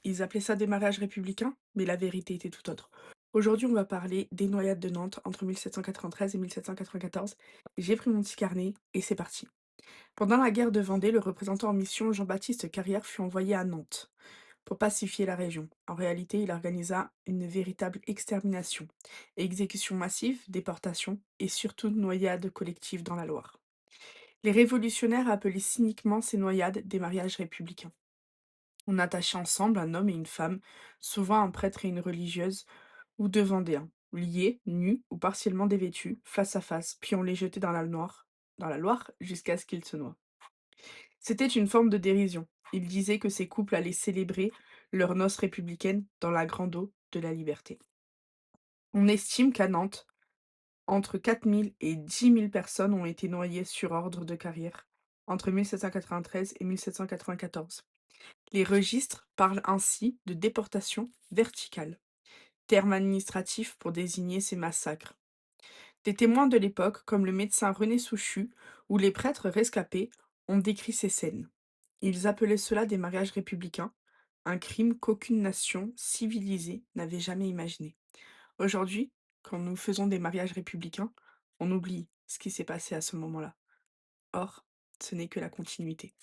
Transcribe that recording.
Ils appelaient ça des mariages républicains, mais la vérité était tout autre. Aujourd'hui, on va parler des noyades de Nantes entre 1793 et 1794. J'ai pris mon petit carnet et c'est parti. Pendant la guerre de Vendée, le représentant en mission Jean-Baptiste Carrière fut envoyé à Nantes pour pacifier la région. En réalité, il organisa une véritable extermination, exécutions massives, déportations et surtout noyades collectives dans la Loire. Les révolutionnaires appelaient cyniquement ces noyades des mariages républicains. On attachait ensemble un homme et une femme, souvent un prêtre et une religieuse, ou deux Vendéens, liés, nus ou partiellement dévêtus, face à face, puis on les jetait dans la Loire, jusqu'à ce qu'ils se noient. C'était une forme de dérision. Ils disaient que ces couples allaient célébrer leurs noces républicaines dans la grande eau de la liberté. On estime qu'à Nantes, entre 4 000 et 10 000 personnes ont été noyées sur ordre de Carrière entre 1793 et 1794. Les registres parlent ainsi de déportation verticale, terme administratif pour désigner ces massacres. Des témoins de l'époque, comme le médecin René Souchu ou les prêtres rescapés, ont décrit ces scènes. Ils appelaient cela des mariages républicains, un crime qu'aucune nation civilisée n'avait jamais imaginé. Aujourd'hui, quand nous faisons des mariages républicains, on oublie ce qui s'est passé à ce moment-là. Or, ce n'est que la continuité.